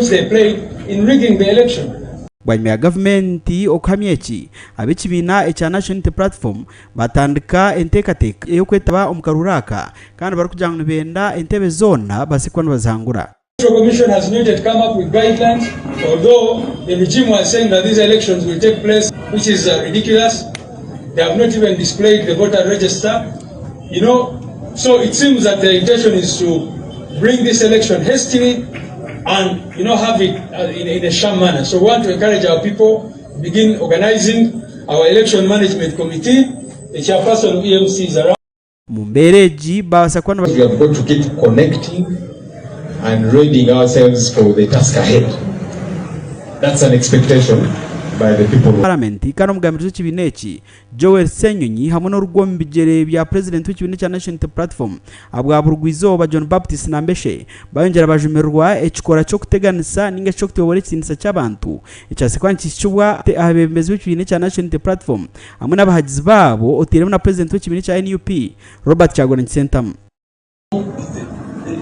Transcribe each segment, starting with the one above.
which they played in rigging the election. Bwanyuma ya gavumenti okuhamya eki ab'ekibiina ekya National Unity Platform batandika enteekateeka ey'okwetaba omu karuraaka kandi barikugira ngu nibenda entebe zoona basikwa nibazihangura. The Commission has not yet come up with guidelines, although the regime was saying that these elections will take place, which is ridiculous. They have not even displayed the voter register. You know, so it seems that the intention is to bring this election hastily and, you know, have it in a sham manner. So we want to encourage our people to begin organizing our election management committee. The chairperson of EMC is around. Mumbereji basakwana. We have got to keep connecting and readying ourselves for the task ahead. That's an expectation by the people. Parliament ikano mugamirizo kibineki Joel Senyonyi hamwe n'urugwombigere bya president w'ikibine cya National Unity Platform abwaburugwizo John Baptist Nambeshe bayongera bajumerwa ekikora cyo kuteganisa ninga cyo kutobora ikinisa cy'abantu icyasekwanishibwa abembezi w'ikibine cya National Unity Platform hamwe n'abahagizi babo otiremo na president w'ikibine cya NUP Robert Kyagulanyi Ssentamu.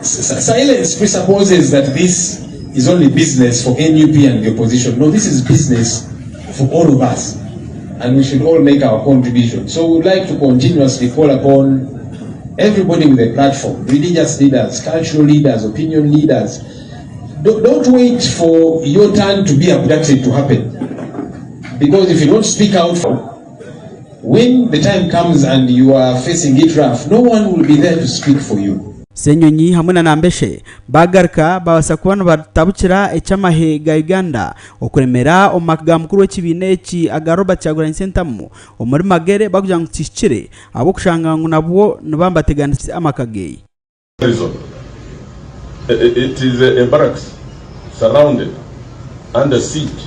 Silence presupposes that this is only business for NUP and the opposition. No, this is business for all of us, and we should all make our contribution. So we would like to continuously call upon everybody with a platform, religious leaders, cultural leaders, opinion leaders. Don't wait for your turn to be abducted to happen, because if you don't speak out, when the time comes and you are facing it rough, no one will be there to speak for you. Senyonyi hamwe na Nambeshe bagarka babasakwana batabukira ecyamahe ga Uganda okuremera omaga mukuru w'ekibine eki aga Robert Kyagulanyi Ssentamu omuri magere bakugira ngo kishikire abo kushanga ngo nabo nibambateganisa amakagei. It is a barracks surrounded under siege,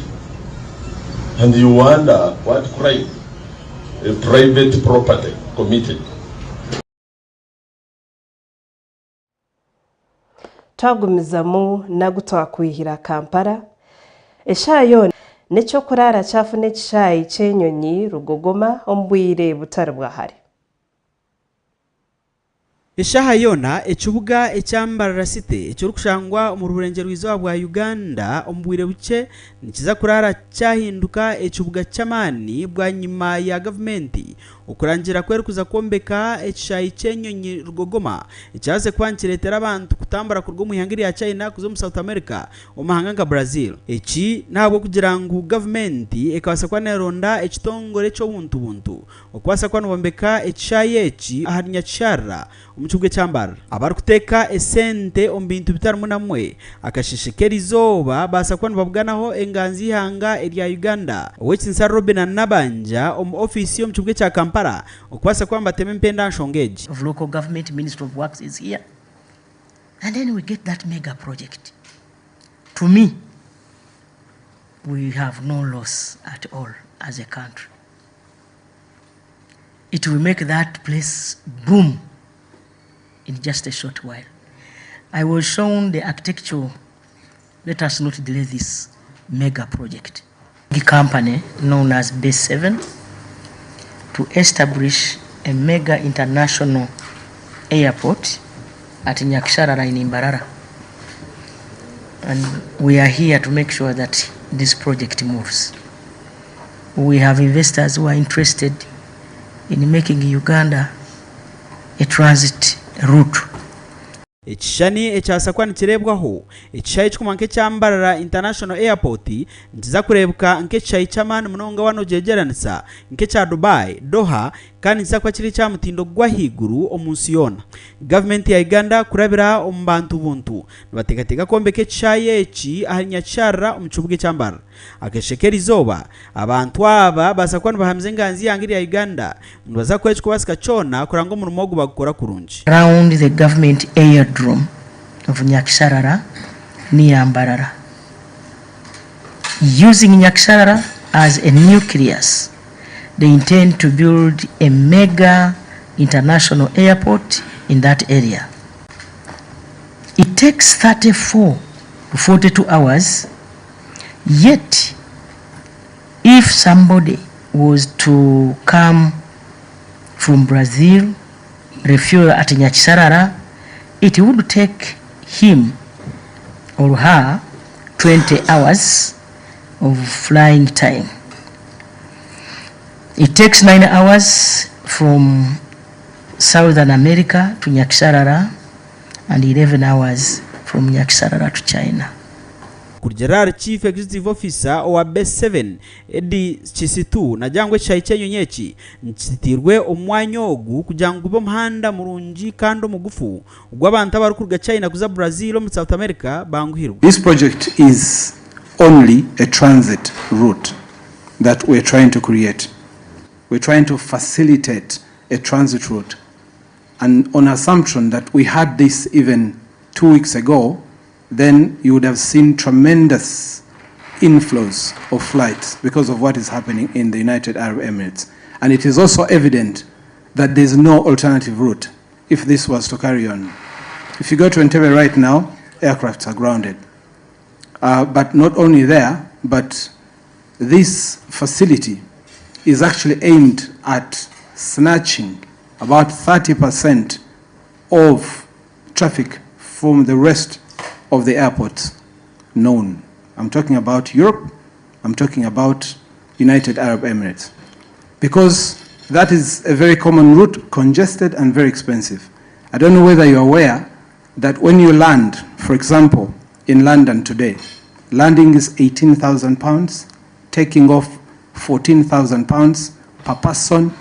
and you wonder what crime a private property committed. Tagumizamu nagutoa kuihira Kampala eshayo necho kurara cyafune kishayi cyenyonyi rugogoma ombwire butare bwahari. Eshaha yona ekibuga ekyambarara site ekyorukushangwa mu ruburengero rwiza bwa Uganda ombwire buke nikiza kurara cyahinduka ekibuga cy'amani bwa nyuma ya gavumenti okurangira kwerukuza kombeka ekishayi cyenyonyi rugogoma ecyaze kwankiretera abantu kutambara kurwo mu ihangiri ya China kuzo mu South America omahanga nka Brazil. Eki ntabwo kugira ngo gavumenti ekabasa kwaneronda ekitongore cyo buntu okwasa kwanobombeka ekishayi eki aharinya cyara umuchubwe cyambara abari kuteka esente ombintu bitarimo namwe akashishikera izoba basa kwano babuganaho enganzi hanga erya Uganda wechinsa Robin Nabanja office yo mchubwe cya Kampala okwasa kwamba temempenda nshongeji of local government minister of works is here, and then we get that mega project. To me, we have no loss at all as a country. It will make that place boom in just a short while. I was shown the architecture. Let us not delay this mega project. The company known as Base 7 to establish a mega international airport at Nyaksharara in Imbarara. And we are here to make sure that this project moves. We have investors who are interested in making Uganda a transit route. Ekishani ekyasakwa nikirebwaho ekishayi kikumanke kyambarara international airport ntiza kurebuka nke ekishayi ky'amani munonga wano jegeranisa nke kya Dubai Doha kandi ntisakwa kiri kya mutindo gwa higuru omunsi yona. Government ya Uganda kurabira ombantu buntu nibategatega kombeka ekishayi eki aharinya kyarra omukibuga kyambarara akeshekera izoba abantu aba basakwa nibahamze enganzi yangiri ya Uganda nibaza kweki kubasika kyona kuranga omurimo gwo bagukora kurungi. Around the government airdrome of Nyaksharara near Mbarara, using Nyaksharara as a nucleus, they intend to build a mega international airport in that area. It takes 34 to 42 hours, yet if somebody was to come from Brazil, refuel at Nyaksharara, it would take him or her 20 hours of flying time. It takes 9 hours from Southern America to Nyakisarara and 11 hours from Nyakisarara to China. Kugerard Chief Executive Officer wa B7 Edi Chisitu na jangwe chaiche nyonyechi nchitirwe omwanya ogu kugira ngo bo muhanda murungi kando mugufu gw'abantu abarukuruga China kuza Brazil mu South America banguhirwa. This project is only a transit route that we're trying to create. We're trying to facilitate a transit route, and on assumption that we had this even 2 weeks ago, then you would have seen tremendous inflows of flights because of what is happening in the United Arab Emirates. And it is also evident that there's no alternative route if this was to carry on. If you go to Entebbe right now, aircrafts are grounded. But not only there, but this facility is actually aimed at snatching about 30% of traffic from the rest of the airports known. I'm talking about Europe, I'm talking about United Arab Emirates. Because that is a very common route, congested and very expensive. I don't know whether you're aware that when you land, for example, in London today, landing is £18,000, taking off £14,000 per person,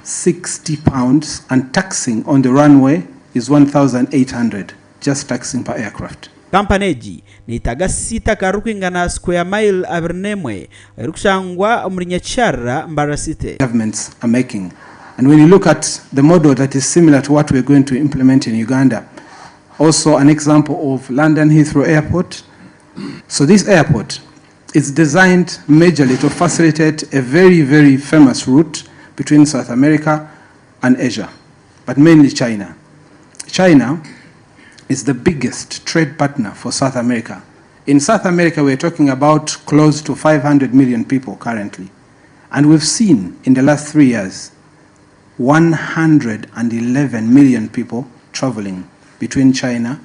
£60, and taxing on the runway is 1,800, just taxing per aircraft. Kampaneji ni tagasita karukingana square mile abernemwe rukushangwa muri Nyakisarara Mbarasite. Governments are making. And when you look at the model that is similar to what we're going to implement in Uganda, also an example of London Heathrow Airport. So this airport is designed majorly to facilitate a very, very famous route between South America and Asia, but mainly China. China is the biggest trade partner for South America. In South America, we're talking about close to 500 million people currently. And we've seen in the last 3 years, 111 million people traveling between China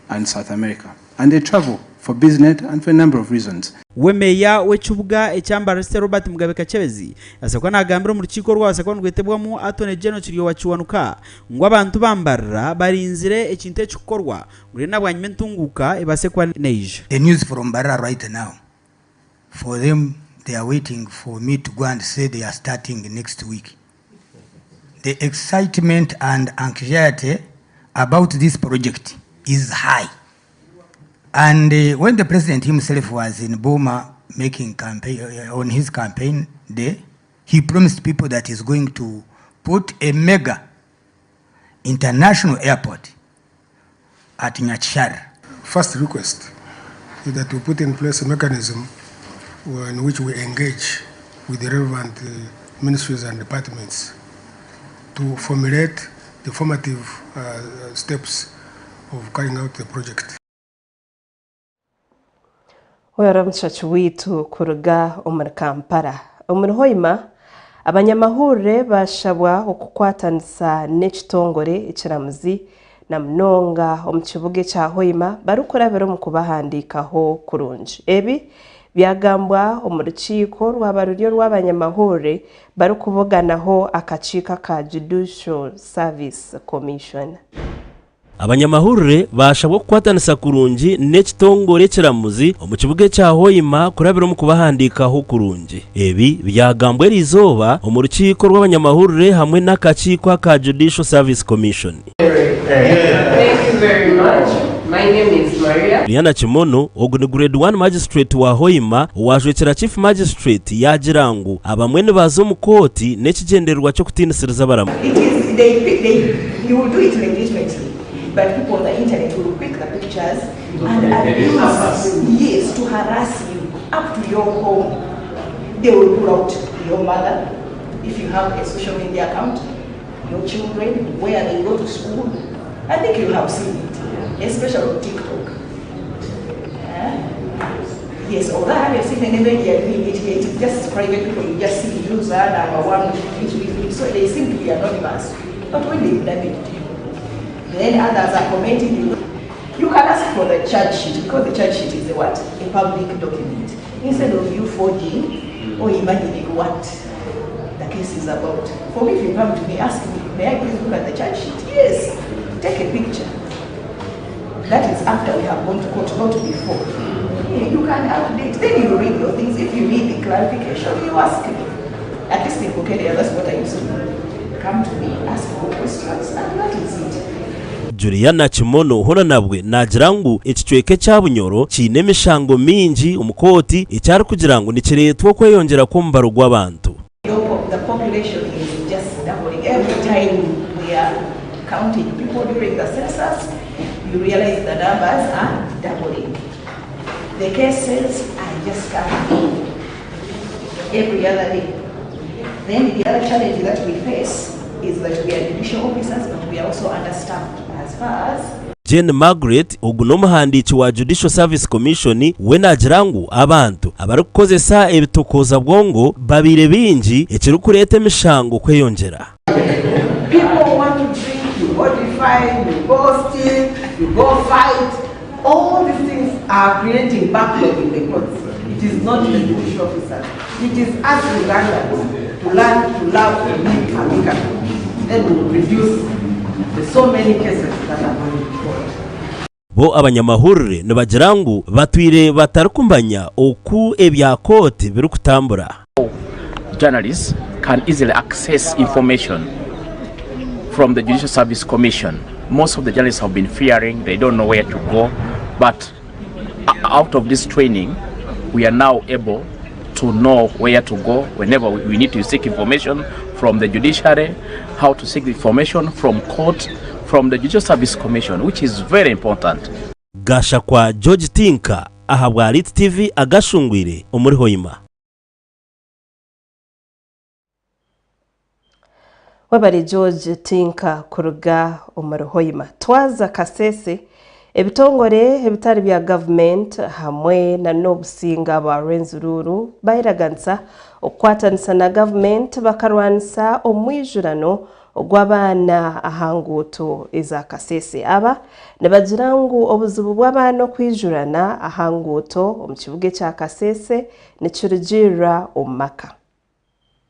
and South America. And they travel for business and for a number of reasons. Wemeya wechubuga ekyambarasite Robert Mugabe Kachebezi asakwa nagambira mu rukiko rwasakwa ngwetebwamo Attorney General kiriyo wachiwanuka ngo abantu bambarra barinzire ekintu ekikorwa muri nabwanyime ntunguka ebasekwa neige. The news from Barra right now, for them, they are waiting for me to go and say they are starting next week. The excitement and anxiety about this project is high. And when the president himself was in Boma making campaign on his campaign day, he promised people that he's going to put a mega international airport at Nyakisarara. First request is that we put in place a mechanism in which we engage with the relevant ministries and departments to formulate the formative steps of carrying out the project. Wera mchachi witu kuruga umuri Kampala. Umuri Hoima, abanyamahure bashabwa okukwatanisa n'ekitongore ekiramuzi na mnonga omu kibuga kya Hoima barukurabira mu kubahandikaho kurungi. Ebi byagambwa omu rukiiko rw'abaruryo rw'abanyamahure barukuboganaho akakiika ka Judicial Service Commission. Abanyamahurire bashabwa kukwatanisa kurungi n'ekitongore kiramuzi omu kibuga kya Hoima kurabira mu kubahandikaho kurungi. Ebi byagambwa erizoba omu rukiiko rw'abanyamahurire hamwe n'akakiiko ka Judicial Service Commission. Thank you very much. My name is Maria. Liana Chimono, ogu grade 1 magistrate wa Hoima, wajwekera chief magistrate yagirangu abamwene bazo mu koti n'ekigendererwa cyo kutinisiriza baramu. It is you will do it legitimately, but people on the internet will pick the pictures and abuse, yes, to harass you up to your home. They will pull out your mother if you have a social media account, your children, where they go to school. I think you have seen it, especially on TikTok. Yes, although I haven't seen anybody doing it yet, it's just private people, you just see the user, number one, so they seem to be anonymous. But when they've done it, then others are commenting, you You can ask for the charge sheet, because the charge sheet is a what? A public document. Instead of you forging or imagining what the case is about. For me, if you come to me, ask me, may I please look at the charge sheet? Yes, take a picture. That is after we have gone to court, not before. Yeah, you can update, then you read your things. If you need the clarification, you ask me. At least in Kokelia, that's what I used to do. Come to me, ask for questions, and that is it. Juliana Chimono hona nabwe nagira ngu ekicweke cya Bunyoro kine mishango mingi umukoti icyari kugira ngo nikiretwa kweyongera ko mbaro gw'abantu. The population is just doubling every time we are counting people during the census. You realize the numbers are doubling. The cases are just coming every other day. Then the other challenge that we face is that we are judicial officers, but we are also understaffed as far as Jane Margaret uguno muhandiki wa Judicial Service Commission we nagira ngu abantu abari kukozesa ebitokoza bwongo babire bingi ekiri kureta emishango kweyongera. People want to drink, you modify, you go steal, you go fight. All these things are creating backlog in the courts. It is not the judicial officers. It is us Ugandans to learn to love to live amicably. Then we will reduce the so many cases that are going forward. Bo abanyamahurire nibagira ngu batwire batarukumbanya oku ebya kote biri kutambura. Journalists can easily access information from the Judicial Service Commission. Most of the journalists have been fearing, they don't know where to go, but out of this training we are now able to know where to go whenever we need to seek information from the judiciary, how to seek the information from court, from the Judicial Service Commission, which is very important. Gasha kwa George Tinka ahabwa Rit TV Agashungweire omuri Hoima. Wabari George Tinka kuruga omuri Hoima. Twaza Kasese ebitongore ebitari bya government hamwe na n'obusinga ba Rwenzururu bayiraganisa okwatanisa na government bakarwanisa omwijurano ogw'abaana ahanguto eza Kasese. Aba nibagira ngu obuzibu bw'abaana okwijurana ahanguto omu kibuga kya Kasese nikirugirira omu maka.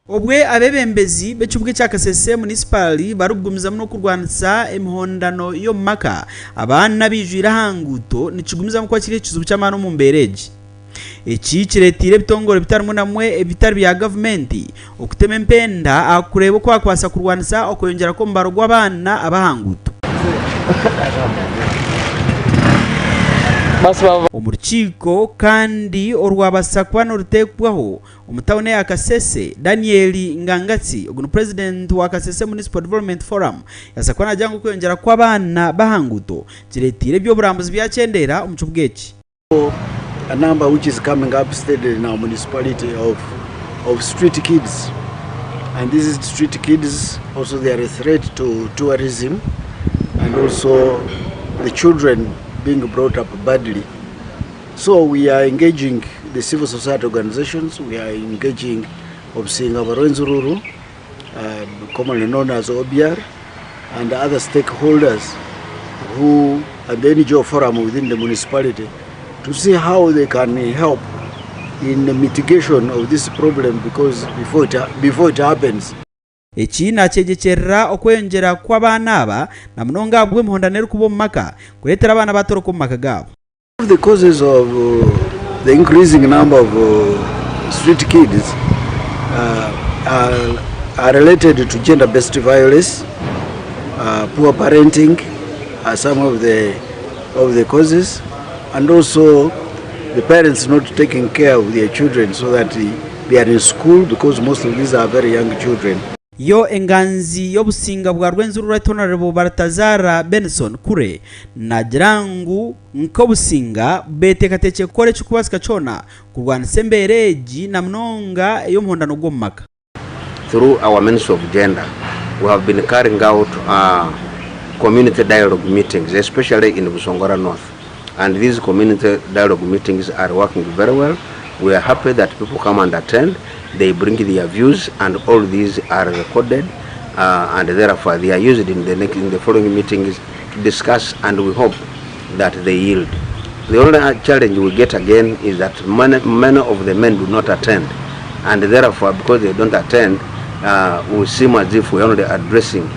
Obwe abebembezi bekibuga kya Kasese municipal barugumiza muno kurwanisa emihondano yo maka abana bijwira hanguto nikigumiza mu kwakira ikizubu cy'amano mu mbereji. Eki kiretire bitongore bitarimo namwe ebitari bya government okutema empenda akureba ko akwasa kurwanisa okuyongera ko mbaro gw'abana abahanguto. Omurukiko kandi orwabasakwa n'orutekwaho omutawone ya Kasese Daniel Ngangatsi oguno president wa Kasese Municipal Development Forum yasakwa najyango kuyongera kw'abana bahanguto kiretire byo burambuzi byakendera omucubweki. A number which is coming up steadily in our municipality of street kids, and these street kids also they are a threat to tourism and also the children being brought up badly. So we are engaging the civil society organizations, we are engaging Obsinga Rwenzururu, commonly known as OBR, and other stakeholders who and the NGO forum within the municipality to see how they can help in the mitigation of this problem because before it happens. Eki nakyegyekyerera okweyongera kw'abaana aba na munonga bwe muhondanero kubo maka kuletera abana batoroka mu maka gabo. The causes of the increasing number of street kids are related to gender-based violence, poor parenting are some of the causes, and also the parents not taking care of their children so that they are in school because most of these are very young children. Yo enganzi y'obusinga bwa Rwenzururu Honorable Baratazara Benson kure nagirangu nkobusinga betekateke kore cyukubasika cyona kurwanisa embereji na mnonga yo muhondano gwo maka. Through our Ministry of Gender, we have been carrying out community dialogue meetings, especially in Busongora North. And these community dialogue meetings are working very well. We are happy that people come and attend. They bring their views, and all these are recorded, and therefore they are used in the following meetings to discuss. And we hope that they yield. The only challenge we get again is that many of the men do not attend, and therefore because they don't attend, we seem as if we're only addressing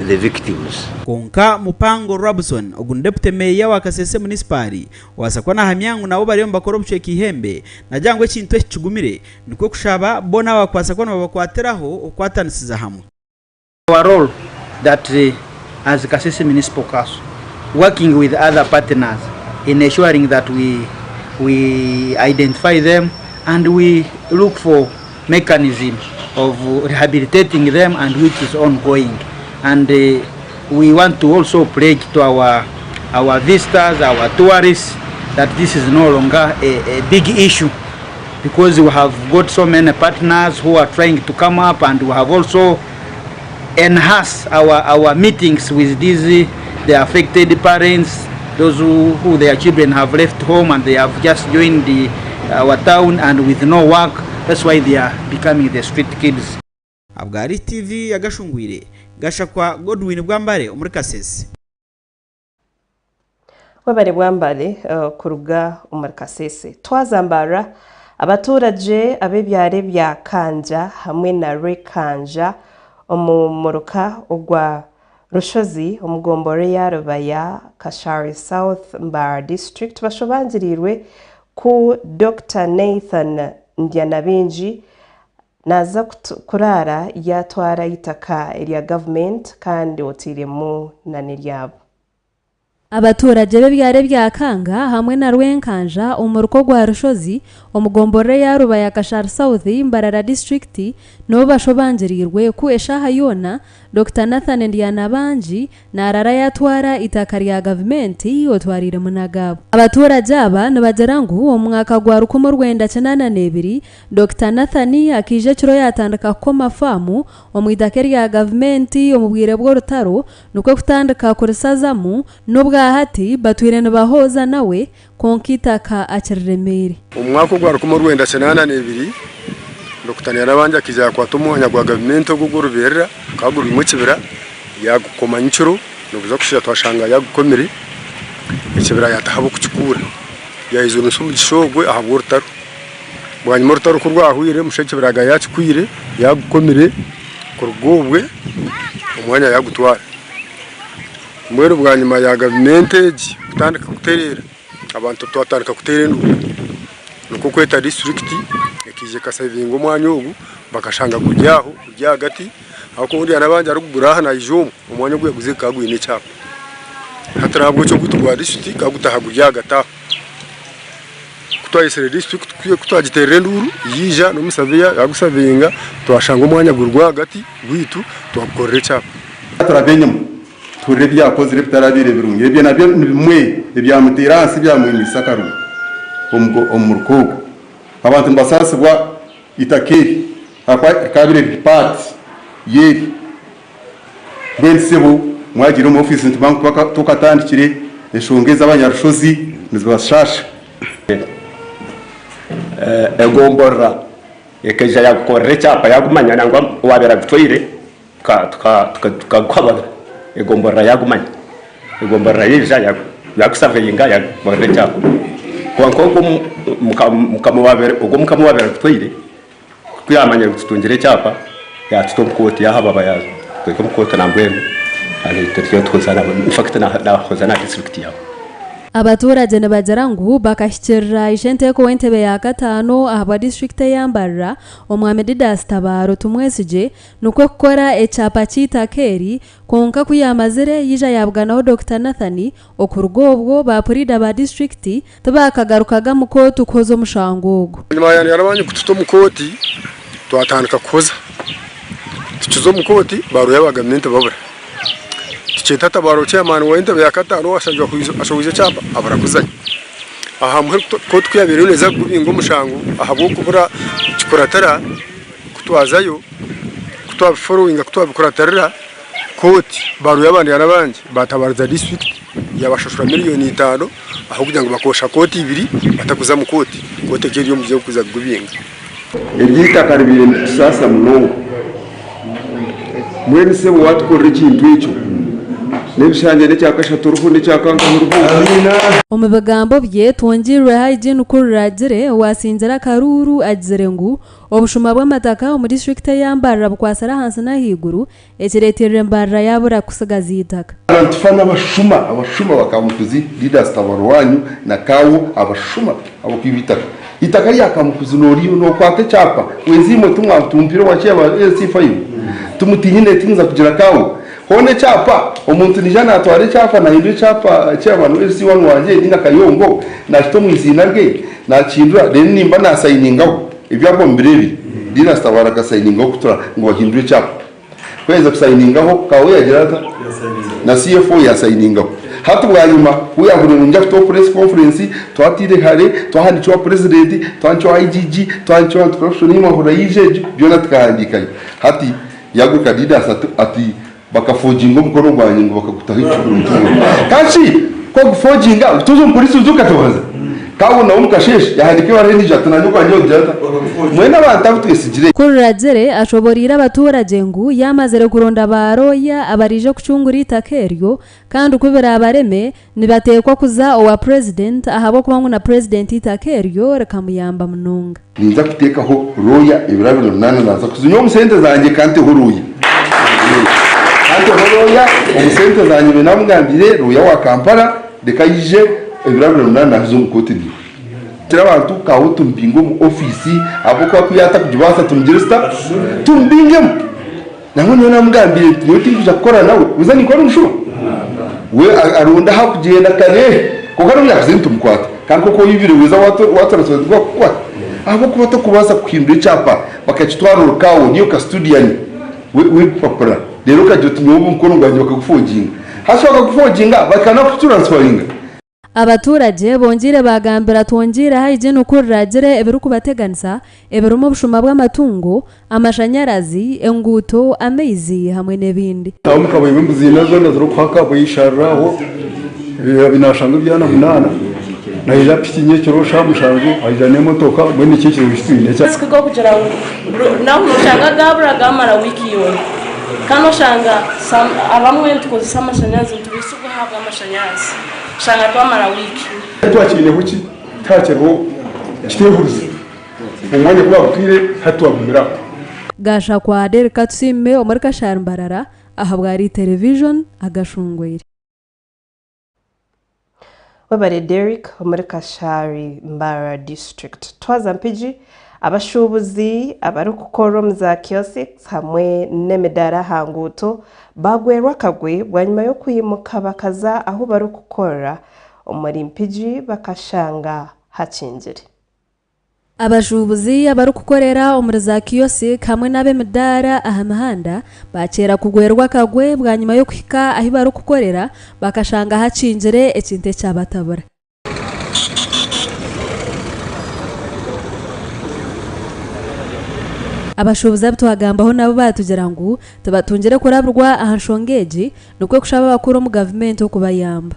the victims. Konka Mupango Robson ogundepute meya wa Kasese municipali wasakwa na hamyangu nabo bariomba korobchwe kihembe na jangwe kintu ekigumire niko kushaba bona wakwasakwa na bakwateraho okwatanisiza hamwe. Our role that as Kasese Municipal Council working with other partners in ensuring that we identify them and we look for mechanism of rehabilitating them, and which is ongoing. And we want to also pledge to our visitors, our tourists, that this is no longer a big issue, because we have got so many partners who are trying to come up, and we have also enhanced our meetings with the affected parents, those who their children have left home and they have just joined our town and with no work. That's why they are becoming the street kids. Abgari TV Agashungweire gashakwa Godwin Bwambare muri Kasese. Wabare Bwambare kuruga umuri Kasese twazambara abaturage abebyare bya Kanja hamwe na Rekanja omumuruka ogwa Rushozi omugombore ya Rubaya Kashari South Mbar District bashobangirirwe ku Dr. Nathan Ndyanabinji naza kurara yatwara itaka area government kandi otiremu na niryabo. Abaturage bebyare bya Kanga hamwe na Rwenkanja umuruko gwa Rushozi omugombore ya Rubaya Kashari South Mbarara District no bashobangirirwe ku eshaha yona Dr. Nathan Ndyanabinji narara yatwara itaka rya government yotwarire munagabo. Abaturage aba nabagerangu omwaka gwa 1992 Dr. Nathan akije kiro yatandika ko mafamu omwidake rya government omubwire bwo rutaro nuko kutandika kurisazamu nubwo hati batwire nabahoza nawe konkitaka akiremere. Umwaka gwa 1992 Dr. Ndyanabinji akija kwatuma nyagwa government ogugurubera kaguru mukibira yagukoma nkiro nubuza kushira twashanga yagukomere ikibira yatahabu kuchikura yayizo nsumu gishogwe ahaburutaro bwanyuma rutaro kurwahwire mushekibiraga yachikwire yagukomere kurugobwe umwanya yagutwara mwero bwanyuma ya government kutandika kuterera abantu twatandika kuterera nuko kweta district ekije kasavinga umwanya ugu bakashanga kujyaho kujya hagati ako undi yanabanje ari kuburaha na ijomo umwanya gwe guze kagwine cyapa hatarabwo cyo gutugwa district kagutaha kujya hagata kutwayisere district kuye kutwagiterera nduru yija no musaviya yagusavinga twashanga umwanya gurwa hagati gwitu twakorera cyapa turabenyemo turebe byakoze rebitarabire birunye ibyo nabyo bimwe ibyamuterasi byamwimisakaru omurukoko abantu mbasasibwa itakeri kabire part yeri bensebo mwagira mu office ntubanka tukatandikire eshongeza abanyarushozi nizbashasha egombora ekeja yakorera cyapa yagumanya nangwa wabera gutwire tukakwabara egombora yagumanya egombora yija yakusaveyinga yakorera cyapa kwanko mukamubabera ubwo mukamubabera gutwire kuyamanya gutungire cyapa ya tutopkoti ya haba bayazo tweko mukota nambwene ali tetyo twozana infakta na hozana district yawo. Abaturage nabagerangu bakashyikirira ishenteko wentebe ya gatano aba district yambarra omwamedi dastabaro tumwesije nuko gukora ecapa cy'itakeri konka kuyamazire yija yabwanaho Dr. Nathan okurugobwo bapurida ba district tabakagarukaga mukoti ukozo mushangogo. Nyuma yarabanye kututo mukoti twatandika koza tuzo mukoti baro yabagamnente babura cheta baro chairman wente yakatano asajwa ashowize cyapa abarakuzanye aha muhe ko twiyabire neza kubingo mushango ahabo kubura chikoratara kutwazayo kutwa following kutwabikoratara koti baro yabandi yarabanje batabarza district yabashashura miliyoni 5 aho kugira ngo bakosha koti 2 batakuza mu koti keri yo muze kuza kubinga ebyita karibire sasa munongo mwene sebo watukorera ikintu icyo n'ebishanje n'ekyakashatu uruhu n'ekyakangahe uruhu omu bigambo bye twongerera hygiene kururagire wasinzira karuru agizire ngu obushuma bw'amataka omu district y'ambarra bukwasira hansi n'ahaiguru ekireeterera embarra yabura kusigaza itaka tufana abashuma bakamukuzi leaders tabarwanyu na kawo abashuma abokwibitaka itaka ryakamukuzi noriyo nokwata cyapa wezimo tumwatumpira wacyaba LC5 tumutinyine tinza kugira kawo hone cyapa umuntu nijana atware cyapa na hindu cyapa cy'abantu LC1 wanje ninga kayongo nashito mwizina rye nakindura rero nimba na signingaho ibyabo mbirebi leaders tabaraka signingaho kutura ngo bahindure cyapa kweza kusigningaho kawo yagira na CFO ya signingaho hatu bwanyuma uyahurira njya to press conference twatire hare twahandicwa president twanchwa IGG twanchwa corruption y'imahura yijeje byo natkahandikaye hati yaguka leaders ati bakafojinga umukoro gwanye ngo bakagutaho icyurutungo kashi ko gufojinga utuzo polisi uzukatobaza kawo na umukasheshe yahandike wareni jatu nanyo kwa nyo jata mwena bantu twesigire kururagire ashoborira abaturage ngu yamazere kuronda baroya abarije kucungura itakeryo kandi ukubera abareme nibatekwa kuza owa president ahabo kubangu na president itakeryo rekamuyamba mununga ninza kutekaho roya ibirabiro nana naza kuzunyo musente zanjye kandi huruye kandi roya umusente zanjye benamugambire roya wa Kampala dekayije ibirabiro nana nazo mukotini abantu kawo tumbingo mu ofisi aboko kuyata kujibasa tumjirista tumbingemo namwe namugambire yoti kuja gukora nawe uzani ko rusho we arunda hakugenda kare ko karo yakuze tumkwata kandi koko yibire weza watoraswe kwa abo kubata kubaza kuhindura cyapa bakacitwara urukawo niyo ka studiani we papara rero kajotumye ubu mukoro ngwanye bakagufoginga hashaka gufoginga bakana kutransferinga abaturage bongire bagambira twongire hygiene kururagire ebiru kubateganisa ebirumo obushuma bw'amatungo amashanyarazi enguto amezi hamwe n'ebindi tamukabaye imbuzina zona zero kwaka buyisharaho binashanga byana munana na ila pitinye kirosha mushanju ajane motoka mwene kiki wishwine cya sikiko kugira naho mushanga gabura gamara wiki yo kano shanga abamwe tukozisa amashanyarazi tubisuko habwa amashanyarazi shanga twamara wiki twakiriye kuki takero kitehuruze umwanya kubabwire hatwagumira gasha kwa Derek Katsime omurika sharmbarara ahabwari television Agashungweire wabare Derek omurika shari Mbara district twaza mpiji abashubuzi abarukukoro mza kiosks hamwe n'emidara hanguto bagwerwa kagwe bwanyuma yo kuyimuka bakaza aho barukukora umurimpiji bakashanga hacingire abashubuzi abarukukorera omuri za kiosik hamwe n'abemidara ahamahanda bakera kugwerwa kagwe bwanyuma yo kwika aho barukukorera bakashanga hacingire ekinte cyabatabura abashubuzi abatuhagambaho nabo batugera ngo tubatungire kuraburwa ahanshongeji nukwe kushaba bakuru mu government yo kubayamba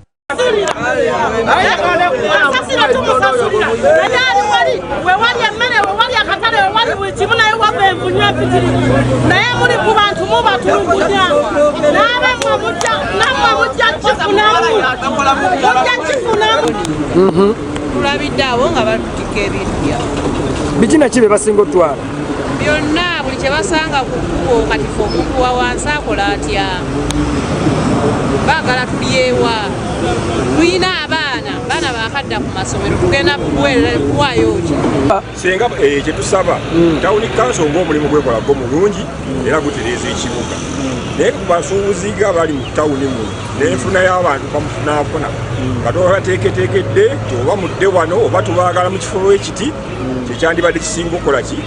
Kulabiddawo nga batutika ebintu byabwe bikina kibe basinga otwala byonna buli kye basanga ku kkubo kati fe omuntu wa wansi akola atya baagala tulyewa tulina abaana bakadda ku masomero tugenda kuwaayo ki senga kyetusaba tawuni kanso ng'omulimu gwekolago mulungi era gutereeza ekibuga naye kubasuubuziga bali mu tawuni muno n'enfuna y'abantu bamufunaafuna nga tobateeketeekedde oba mudde wano oba tubaagala mu kifo ekiti kyekyandibadde kisinga okukola ki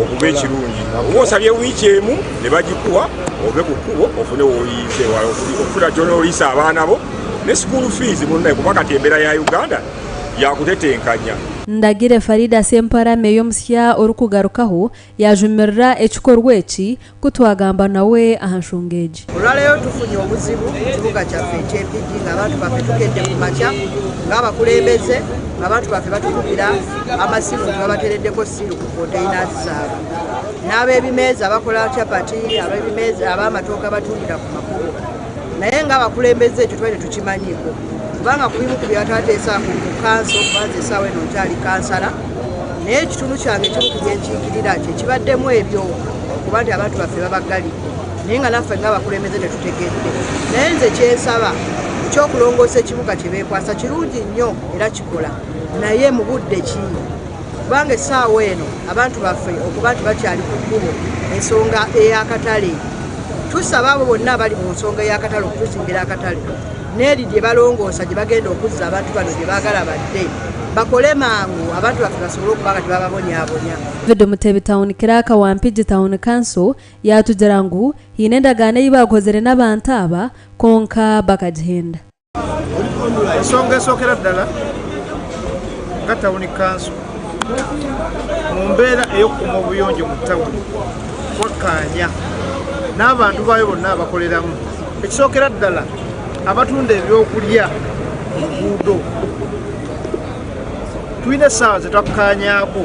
okuba ekirungi oba osabye wiiki emu ne bagikuwa obe ku kkubo ofune woyiise wala okufuna gy'onooliisa abaana bo ne school fees munnaye kuba kati embeera ya Uganda yakutetenkanya ndagire Farida Semparame y'omusya orukugarukaho yajumirira ekikorwa eki kutwagamba nawe ahanshongeji olwaleero tufunye obuzibu ekibuga kyaffe eky'empigi ng'abantu baffe tukedde ku makya ng'abakulembeze ng'abantu baffe batukubira amasimu tubabatereddeko siru ku containers zaabwe n'ab'ebimeeza bakola chapati ab'ebimeeza ab'amatooka batundira ku makubo naye ng'abakulembeze ekyo twali tukimanyiiko kubanga ku bimu ku byatateesa ku kanso kubanza essaawa eno nkyali kansala naye ekitundu kyange ekimu ku byenkiikirira kyekibaddemu ebyo okuba nti abantu baffe babaggalidde naye nga naffe ng'abakulembeze tetutegedde naye nze kyensaba ekyokulongoosa ekibuga kye beekwasa kirungi nnyo era kikola naye mu budde ki kubanga essaawa eno abantu baffe okuba nti bakyali ku kkubo ensonga ey'akatale tusaba abo bonna abali mu nsonga ey'akatale okutusimbira akatale n'eri gye balongoosa gye bagenda okuzza abantu bano gye baagala badde bakole mangu abantu baffe basobole okuba nga tebababonyaabonya. Video Mutebi Town Kiraka wa Mpigi Town Council yatugira ngu hine endagaano ei bakozere n'abantu aba konka bakagihenda. Ensonga esookera ddala nga Town Council mu mbeera ey'okukuma obuyonjo mu tawuni wakkaanya n'abantu baayo bonna abakoleramu. Ekisookera ddala abatunda ebyokulya enguudo tulina essaawa ze twakkaanyaako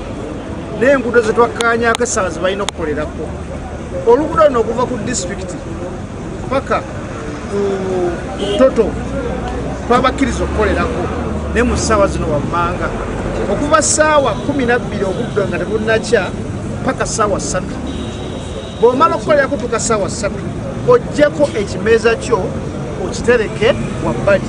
n'enguudo ze twakkaanyaako essaawa ze balina okukolerako. Oluguudo luno okuva ku disitulikiti paka ku toto twabakkiriza okukolerako naye mu ssaawa zino wammanga okuva ssaawa 12 obudde nga tebunnakya paka ssaawa 3 bw'omala okukolerako tuka ssaawa 3 oggyeko ekimeeza kyo okitereke wabbali.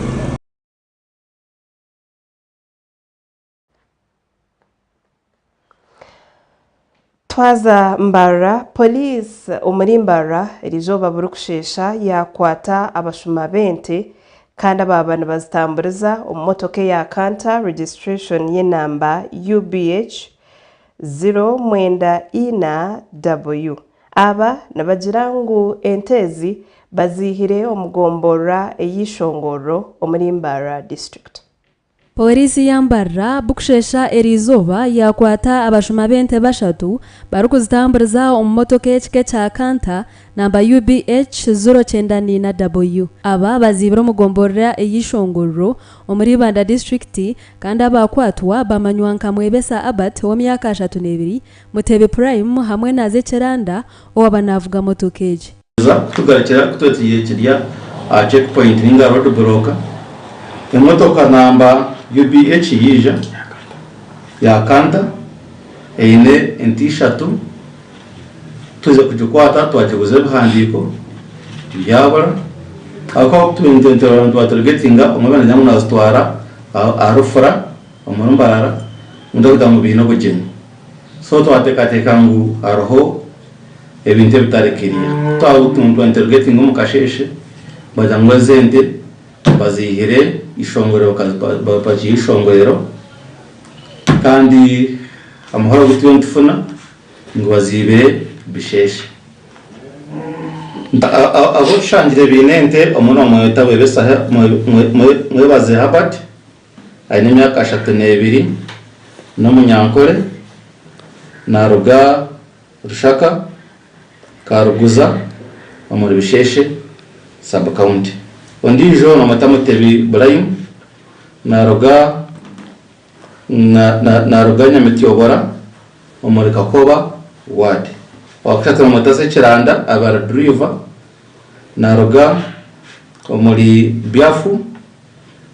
Twaza Mbara police omuri Mbara erizooba burikushesha yakwata abashuma b'ente kandi aba nibazitamburiza omu motoka eya kanta registration y'enamba UBH 094W. Aba nibagira ngu entezi bazihire omugombora ey'ishongoro omuri Mbara district. Polisi ya Mbara bukushesha erizooba yakwata abashuma b'ente bashatu barikuzitamburiza omu motoka y'ekika kya kanta namba UBH 094W. Aba bazibire omugomborera ey'ishongorro omuri Banda district kandi abakwatwa bamanywa nka Mwebesa Abat w'emyaka 32, Mutebi Prime hamwe na Zecheranda owaba navuga motoka egi. Tugarukira kutotiye kirya checkpoint ninga road broker emotoka namba UBH yija ya kanta eine entishatu tuze kujukwata twajiguze bihandiko byabara ako twintentera twatregetinga umubana nyamu nazitwara arufura omurumbarara ndavuga mu bintu bugeni so twatekateka ngu aroho ebintu bitarekiriya twagutuntu interrogating umukasheshe bajangwa zente bazihire ishongorero bakazishongorero kandi amahoro gutiyo ntufuna ngo bazibire bisheshe abo shangire binente omuntu mweta webesa mwebaze Habart ayine myaka 32 no munyankore na ruga rushaka karuguza omuri bisheshe sub county ondijo no matamutebi Ibrahim na ruga Nyamitiyobora omuri Kakoba ward wakati mutase kiranda abara driver na ruga omuri Biafu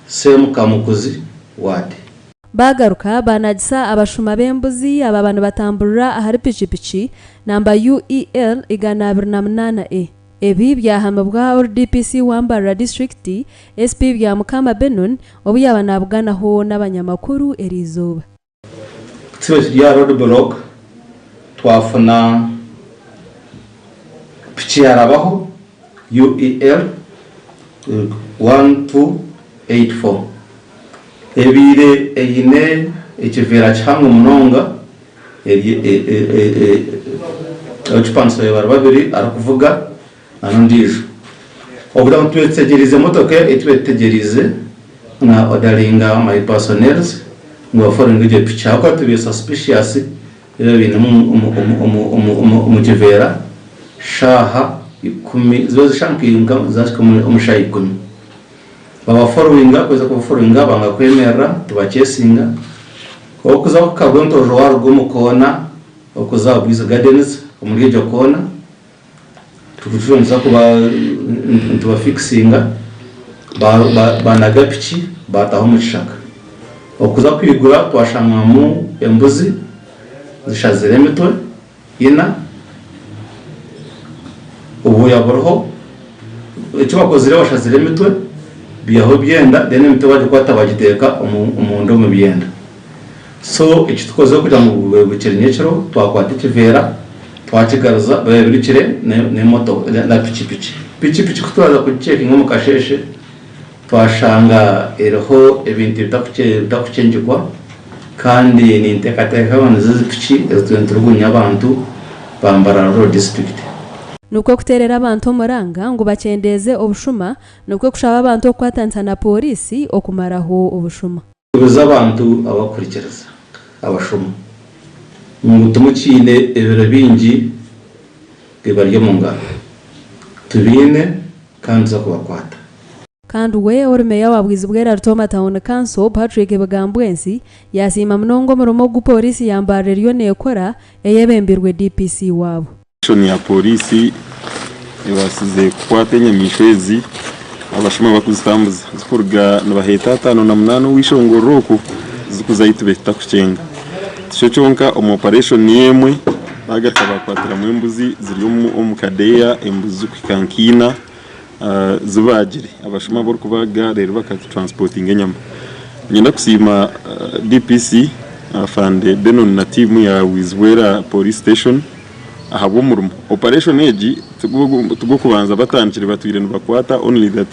semu Kamukuzi ward. Bagaruka banagisa abashuma b'embuzi aba bantu batamburira ahari pichipichi namba UEL 208A. Ebi byahamabwa RDPC wa Mbara district SP bya Mukama Benon obu yabanabwanaho n'abanyamakuru erizooba. Tiwe ya road block twafuna pichi yarabaho UEL 1284 ebire eyine ekivera kihango munonga ekipanso babiri arakuvuga anondijo obura mutwetegerize motoka etwetegerize na odaringa my personnels ngo foreign video picture ko tubi suspicious ibintu mu kivera shaha 10 zo shankinga zashika umushayi 10 baba followinga kweza ko followinga banga kwemera tubachesinga okuza kukabonto roar gumukona okuza bwiza gardens umurijo kona tukufunza kuba ntubafikisinga banagapiki bataho mu kishaka okuza kwigura twashangamu embuzi zishazire emitwe ina ubu yaboroho icyo bakozire bashazire emitwe biyaho byenda then emitwe baje kwata bagiteka umundo mu byenda so icyo tukoze kugira ngo bukire nyecero twakwata ikivera twakigaruza babirikire ne moto na pichi kutwaza kucekinga mu kasheshe twashanga eroho ebintu bitakucenjikwa kandi ni ntekateka abantu zipichi ezuturugunya abantu bambara road district nuko kuterera abantu omuranga ngo bakendeze obushuma nuko kushaba abantu okwatansa na polisi okumaraho obushuma kubuza abantu abakurikiriza abashuma ngo tumukine ebiro bingi bibaryo mu ngano tubine kandi zo kubakwata kandi we orumeya wabwizi bwera Rutoma Town Council Patrick Bagambwensi yasima mnongo murumo gu polisi yambare ryo nekora eyebembirwe DPC wabo shoni ya polisi ibasize kwatenya mishwezi abashuma bakuzitambuza zikurga nabaheta 5 na 8 wishongoroko zikuzayitu beta kucenga cyo cyonka operation yemwe bagataba kwatira mu embuzi ziri mu kadeya embuzi kwikankina zubagire abashuma bor kubaga rero bakati transporting enyama nyenda kusima DPC afande denon na team ya Wizwera police station ahabo murumo operation eji tugo kubanza batankire batwire bakwata only that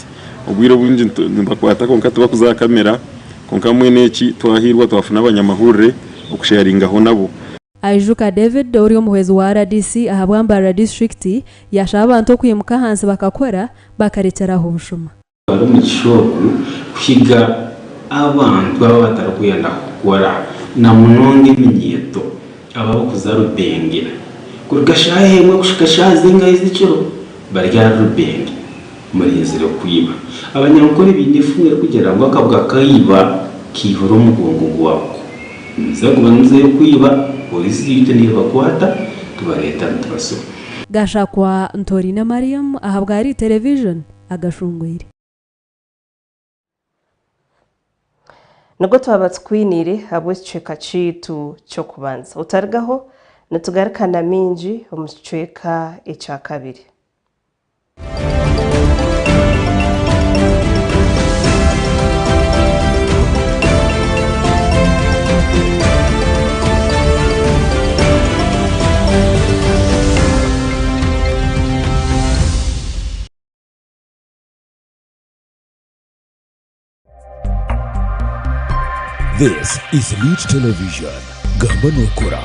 ubwire bunje bakwata konka tuba kuza kamera konka mwene eki twahirwa twafuna abanyamahurire okusharinga ho nabo Ajuka David uri umuhezi wa RDC ahabwambara district yashaba abantu kwimuka hanse bakakora bakarekeraho ubushuma bari mu kishoku kwiga abantu baba batarakuyenda gukora na munonge minyeto ababo kuzarubenge kurgashahe mwe kushikashaze ngayiziciro barya rubenge muri izire kwiba abanyakore binefungire kugira ngo akavuga kayiba kihoro mugongo gwako nzakuba nze kwiba polisi yite niba kwata tubareta ntabaso gashakwa Ntorina Mariam ahabwa ari television Agashungweire Nugo twabatskwinire habwe ceka citu cyo kubanza utargaho natugarukana minji omuceka eca kabiri This is Elite Television. Gamba Nokura.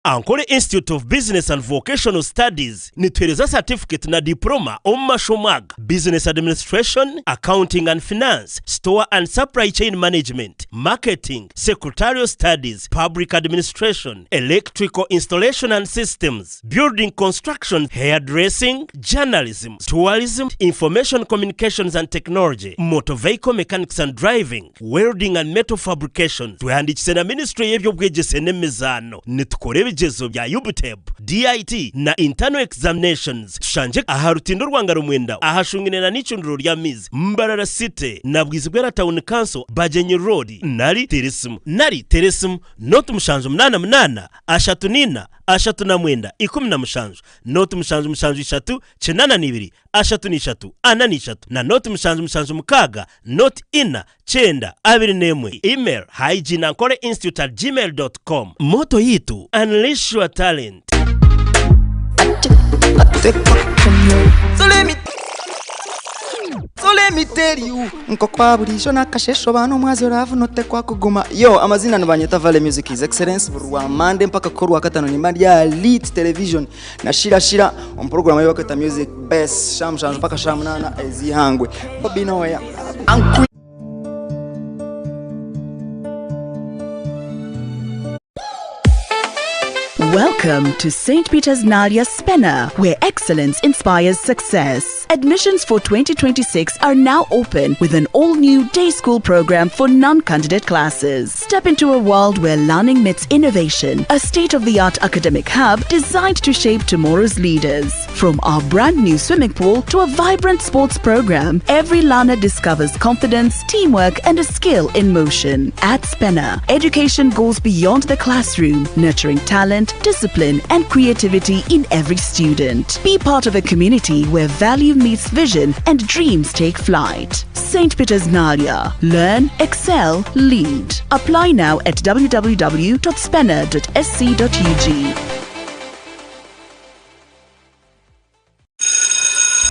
Ankole Institute of Business and Vocational Studies nitwereza certificate na diploma omashomaga Business Administration, Accounting and Finance, Store and Supply Chain Management, Marketing, Secretarial Studies, Public Administration, Electrical Installation and Systems, Building Construction, Hairdressing, Journalism, Tourism, Information Communications and Technology, Motor Vehicle Mechanics and Driving, Welding and Metal Fabrication. Tuhandikise na Ministry y'ebyobwegese n'emizano nitukore jezo bya UBTEB, DIT na internal examinations. Tushanje aharutindo rwanga rumwenda ahashungine na nicunduro rya mizi Mbarara City na Bwizibwera Town Council Bajenyi Road nari teresimu notu mushanju 88 ashatu nina ashatu na mwenda 10 notu mushanju 3 92 ashatu ni 3 ana ni 3 na notu mushanju mukaga notu ina chenda 21 email hygiene@institute@gmail.com. Moto yitu unleash your talent. So let me tell you, nkokwa bulisho na kashesho bano mwazi oravu note kwa kuguma. Yo, amazina nabanyeta Vale Music His Excellence Burwa Mande mpaka koru wakatano ni Maria Elite Television na shira on program yo wakata music best sham mpaka sham nana ezihangwe. Bobino ya. Welcome to St. Peter's Nalia Spenner, where excellence inspires success. Admissions for 2026 are now open with an all-new day school program for non-candidate classes. Step into a world where learning meets innovation, a state-of-the-art academic hub designed to shape tomorrow's leaders. From our brand new swimming pool to a vibrant sports program, every learner discovers confidence, teamwork, and a skill in motion. At Spencer, education goes beyond the classroom, nurturing talent, discipline, and creativity in every student. Be part of a community where value meets vision and dreams take flight. St. Peter's Nahwera. Learn, excel, lead. Apply now at www.spencer.sc.ug.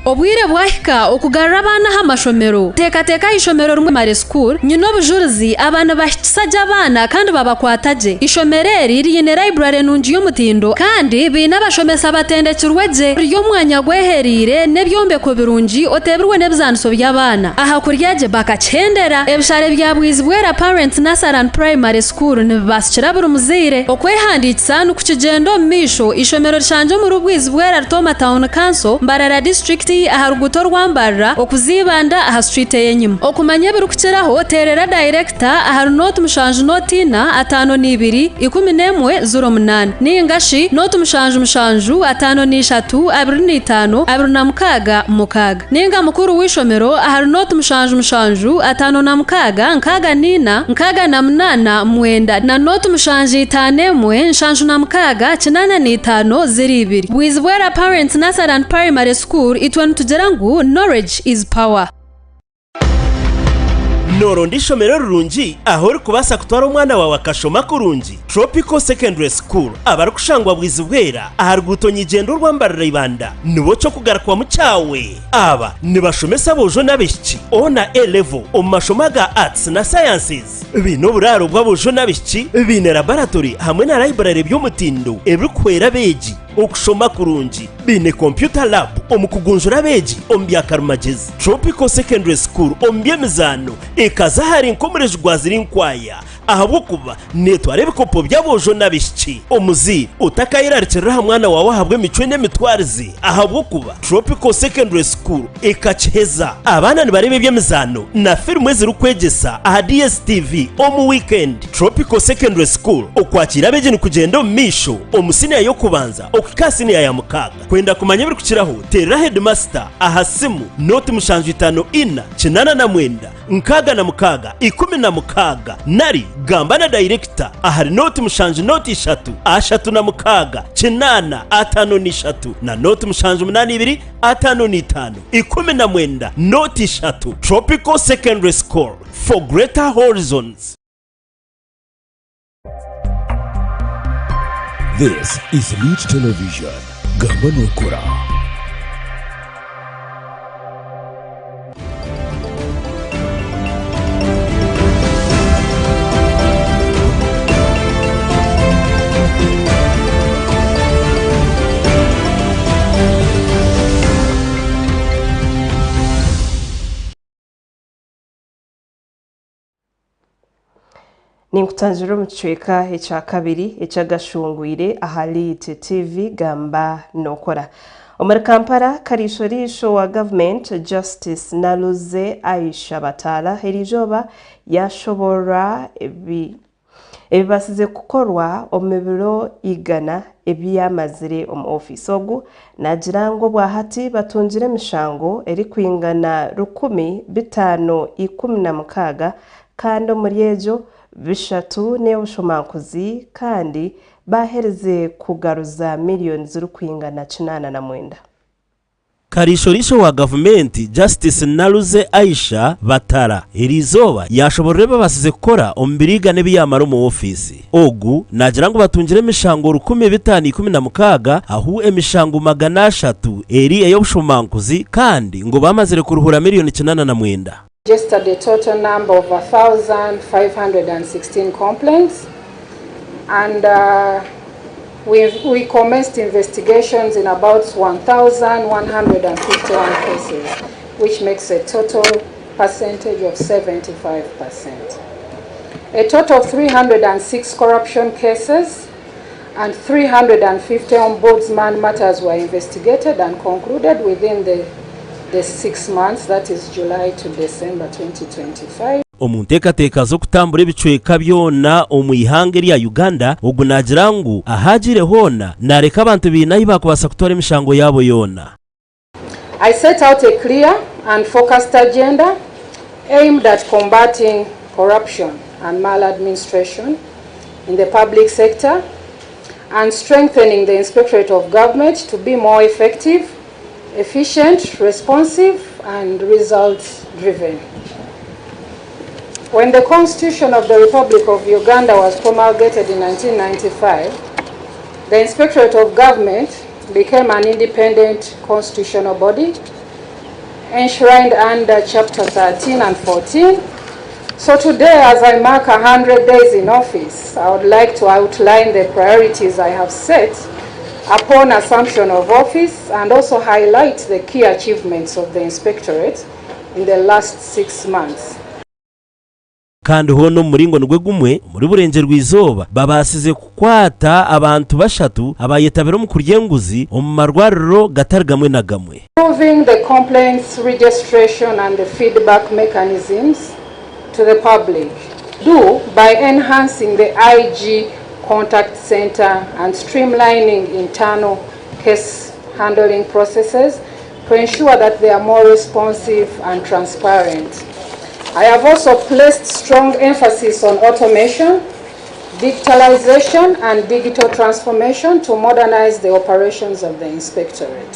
Obwire bwahika okugarura abana hamashomero teka ishomero rumwe mare school nyino bujuruzi abana basajja abana kandi babakwataje ishomereri riyine library nungi y'omutindo kandi bina bashomesa batendekirweje ryo mwanya gweherire nebyombeko birungi otebirwe nebizaniso by'abana aha kuryaje bakachendera ebishare byabwizibwera Parents Nursery and Primary School nibashyira buri muzire okwehanditsa nukukigendo misho ishomero rishanje mu rubwizibwera Rtoma Town Council Mbarara District aharuguto rwambarra okuzibanda aha street yenyuma okumanya birukiraho terera director aharu note mushanju notina 521108 ningashi note mushanju 532525 ninga mukuru wishomero aharu note mushanju 56 na note mushanju 5 Bwizibwera Parents Nursery and Primary School Tujerangu, knowledge is power. Noro ndishomero rurungi aho kubasa kutwara umwana wawe akashoma kurungi Tropical Secondary School abari kushangwa bwizibwera aharugutonyi gendo rwambarira ibanda nibo cyo kugarakwa mu cyawe aba nibashomesa bojo nabishiki ona A-level omashomaga arts na sciences bino buraro bw'abojo nabishiki bine laboratory hamwe na library by'omutindo ebikwera beji okushoma kurungi bine computer lab omukugunjura beji ombyakarumagizi Tropical Secondary School ombyemizano ekazahari nkomereje gwaziri nkwaya ahabwo kuba netware bikopo by'abojo nabishiki omuzi utakayirarikira mwana wawe habwe micwe n'emitwarize ahabwo kuba Tropical Secondary School ekacheza abana nibarebe by'emizano na filmu ziri kwegesa aha DSTV omu weekend Tropical Secondary School okwakira beje nikugenda misho omusine yo kubanza okikasine ya mukaga kwenda kumanya biri kukiraho terera headmaster aha simu note mushanju 54 nkaga na mukaga 16 nari gambana director ahari note mushanju note 3 na mukaga 8 na note mushanju 8 19 note 3 Tropical Secondary School for greater horizons. This is Elite Television. Gamba Nokora. Ninkutanjiro muchweka echa kabiri echa Agashungweire Elite TV Gamba Nokora. Omar Kampala karishorisho wa government Justice Naluze Aisha Batala herijoba yashobora ebibasize kukorwa omubiro igana ebyamazire omu office ogu nagirango bwahati batunjire mishango eri kwingana 1516 kandi muri ejo bishatu n'obushomankuzi kandi bahereze kugaruza miliyoni ziri kwingana 89. Karishorisho wa government Justice Naluze Aisha Batara irizoba yashoborere babasize gukora ombiriga nebiyamara mu office ogu nagirango batungire mishango 1516 ahu emishango 300 eri eyobushomankuzi kandi ngo bamazire kuruhura miliyoni 89. Registered a total number of 1,516 complaints, and we commenced investigations in about 1,151 cases, which makes a total percentage of 75%. A total of 306 corruption cases and 350 ombudsman matters were investigated and concluded within the the 6 months, that is July to December 2025. omunteekateeka z'okutambura ebicweka byona omu ihanga erya Uganda ogu nagira ngu ahagire hoona nareka abantu bainahi bakubasa kutwara emishango yabo yona. I set out a clear and focused agenda aimed at combating corruption and maladministration in the public sector and strengthening the Inspectorate of Government to be more effective, efficient, responsive, and results-driven. When the Constitution of the Republic of Uganda was promulgated in 1995, the Inspectorate of Government became an independent constitutional body enshrined under Chapter 13 and 14. So today, as I mark 100 days in office, I would like to outline the priorities I have set upon assumption of office and also highlight the key achievements of the Inspectorate in the last 6 months. Kandi hono muringo nigwe gumwe muri burenge rw'izoba babasize kukwata abantu bashatu abayetabira mu kuryenguzi omu marwariro gatari gamwe na gamwe. Improving the complaints registration and the feedback mechanisms to the public by enhancing the IG contact center and streamlining internal case handling processes to ensure that they are more responsive and transparent. I have also placed strong emphasis on automation, digitalization, and digital transformation to modernize the operations of the Inspectorate.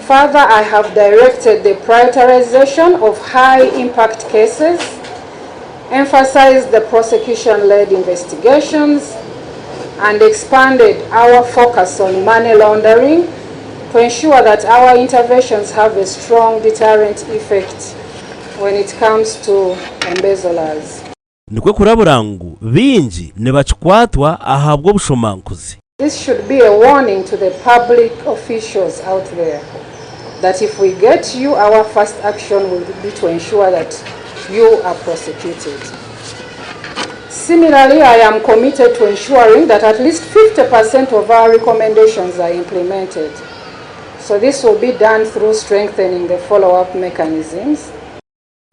Further, I have directed the prioritization of high-impact cases, emphasized the prosecution-led investigations, and expanded our focus on money laundering to ensure that our interventions have a strong deterrent effect when it comes to embezzlers. Nikwe kurabura ngu bingi ne bakikwatwa ahabwo bushomankuzi. This should be a warning to the public officials out there that if we get you, our first action will be to ensure that you are prosecuted. Similarly, I am committed to ensuring that at least 50% of our recommendations are implemented. So this will be done through strengthening the follow-up mechanisms.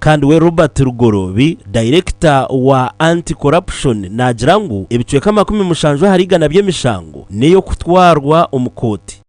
Kandi we Robert Rugorobi, director wa anti-corruption nagira ngu ebicweka 70 harigana by'emishango neyo kutwarwa omukoti.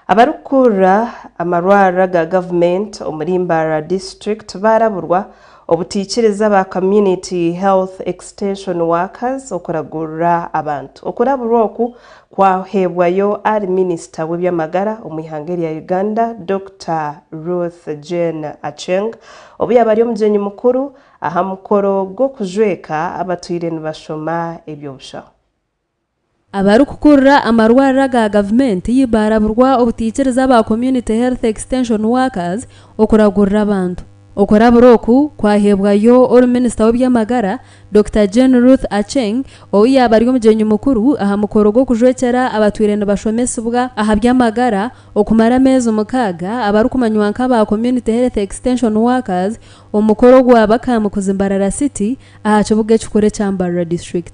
Abarukura amarwara ga government omurimbara district baraburwa obutikiriza ba community health extension workers okuragura abantu okuraburwa oku kwahebwayo ari minister w'ebyamagara omwihangeri ya Uganda Dr. Ruth Jane Acheng obuyabari omujenyi mukuru aha mukoro go kujweka abatwire nibashoma ebyobushaho. Abarukukura amarwara ga government yibaraburwa obutikiriza ba community health extension workers okuragura abantu okuraburoku kwahebwayo ori minister w'ebyamagara Dr. Jane Ruth Acheng oyabari omujenyi mukuru aha mukoro go kujwekera abatwire nibashomesibwa aha byamagara okumara mezi 6 abarukumanywa nk'aba community health extension workers omukoro gwa bakamu kuzimbarara city aha kibuga kikore kya Mbarara district.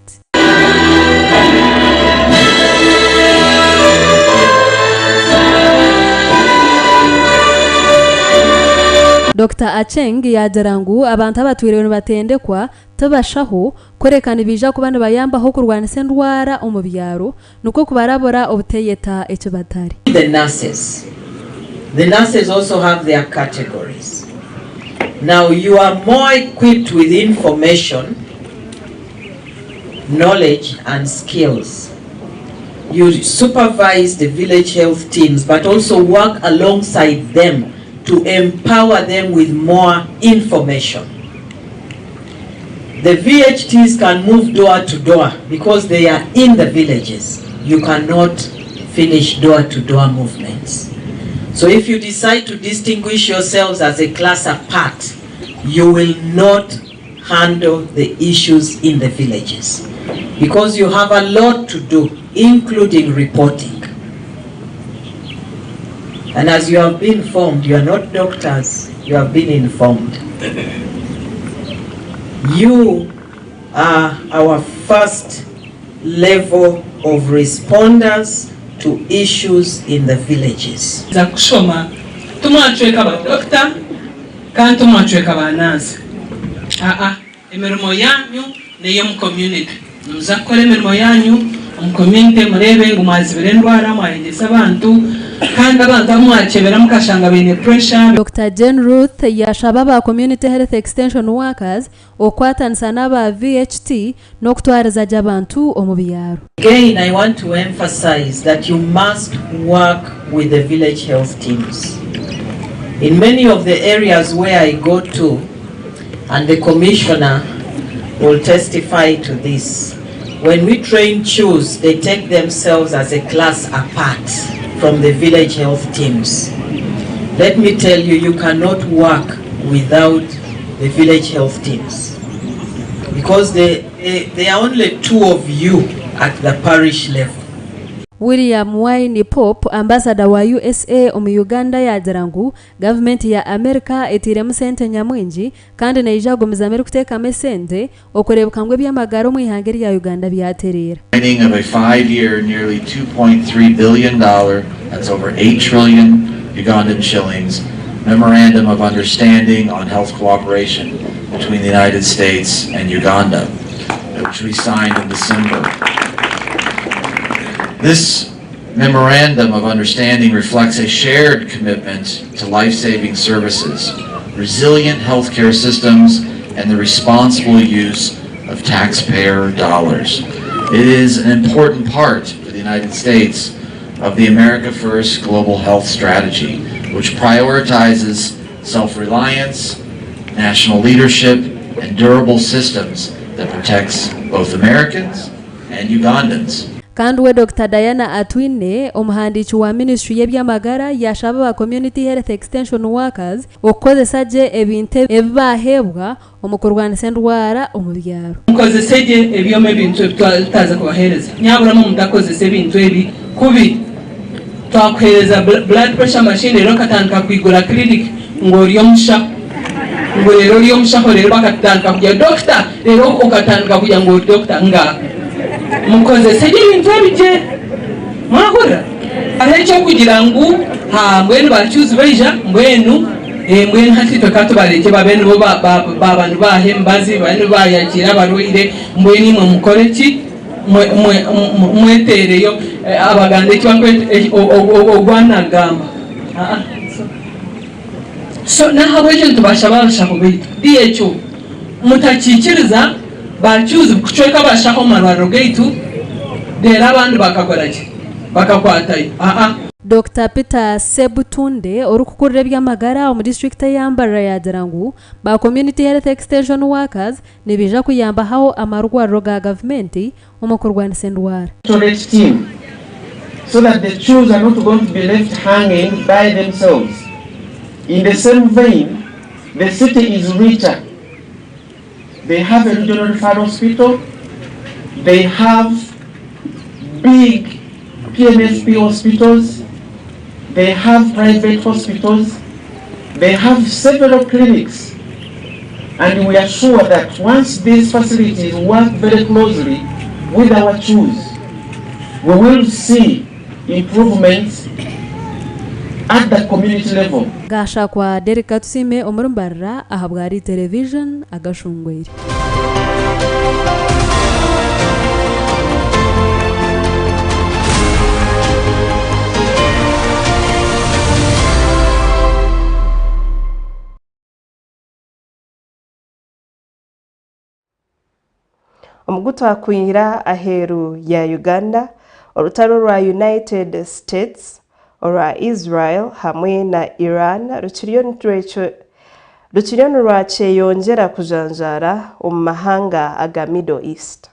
Dr. Acheng yajarangu abantu abatwire batendekwa tabashaho korekana bija kubana bayambaho kurwanisa ndwara omubyaro nuko kubarabora obuteyeta ekibatari. The nurses also have their categories. Now you are more equipped with information, knowledge and skills. You supervise the village health teams but also work alongside them to empower them with more information. The VHTs can move door to door because they are in the villages. You cannot finish door to door movements. So if you decide to distinguish yourselves as a class apart, you will not handle the issues in the villages because you have a lot to do, including reporting. And as you have been informed, you are not doctors, you have been informed. You are our first level of responders to issues in the villages. Za kushoma tumwachweka ba doctor kandi tumwachweka ba nurse. Emirimo yanyu neyo mu community. Muzakora emirimo yanyu mu community murebe ngo mwazibire ndwara mwayegesa abantu kandi abantu amwakebera mukashanga bine pressure. Dr. Jane Ruth yashaba ba community health extension workers okwatanisa n'aba VHT n'okutwariza abantu omu byaro. Again, I want to emphasize that you must work with the village health teams. In many of the areas where I go to, and the commissioner will testify to this, when we train CHOOS, they take themselves as a class apart from the village health teams. Let me tell you, you cannot work without the village health teams because they are only two of you at the parish level. William Wine Pope, ambassador wa USA omu Uganda yagira ngu government ya America etiremu sente nyamwingi kandi neijagomeza America kuteka mesente okurebuka ngwe byamagaro mu ihanga rya Uganda byaterera. Signing of a 5-year, nearly $2.3 billion, that's over 8 trillion Ugandan shillings, memorandum of understanding on health cooperation between the United States and Uganda, which we signed in December. This memorandum of understanding reflects a shared commitment to life-saving services, resilient healthcare systems, and the responsible use of taxpayer dollars. It is an important part for the United States of the America First Global Health Strategy, which prioritizes self-reliance, national leadership, and durable systems that protects both Americans and Ugandans. Kandi we Dr. Diana Atwine omuhandiiki wa ministry y'ebyamagara yashaba ba community health extension workers okukozesa gye ebintu ebibahebwa omu kurwanisa endwara omu byaro. Mukozese gye ebyoma ebintu ebitutaza kubahereza nyaburamu mutakozesa ebintu ebi kubi twakuhereza blood pressure machine rero katandika kwigura clinic ng'ori omusha ngo rero oli omushaho rero bakatandika kujya doctor rero okatandika kujya ngo doctor nga mukozese ibintu ebije mwakora ahecho kugira ngo mbwenu bacyuzi beja mbwenu hati tokato bareke babene bo babantu bahembazi bane bayakira baruire mbwenu imwe mukoreki mwetereyo abagande cyangwa ogwanagamba so naho ejo tubashabasha kubitu DHO mutakikiriza bacyuzi kucweka bashako marwaro gaitu dera abantu bakakoraki bakakwatayo Dr. Peter Sebutunde orukukurira byamagara mu district yambara yagira ngu ba community health extension workers nibija kuyamba hawo amarwaro ga government mu kurwanisa endwara team so that the CHOOS are not going to be left hanging by themselves. In the same vein, the city is richer. They have a regional referral hospital. They have big PMSP hospitals. They have private hospitals. They have several clinics. And we are sure that once these facilities work very closely with our CHOOS, we will see improvements at the community level. Gasha kwa Dereka Tusime omurumbarra ahabwari television Agashungweire. Omugutu akwira aheru ya Uganda orutaro rwa United States orwa Israel hamwe na Iran rukiriyo rwakeyongera kujanjara omu mahanga aga Middle East.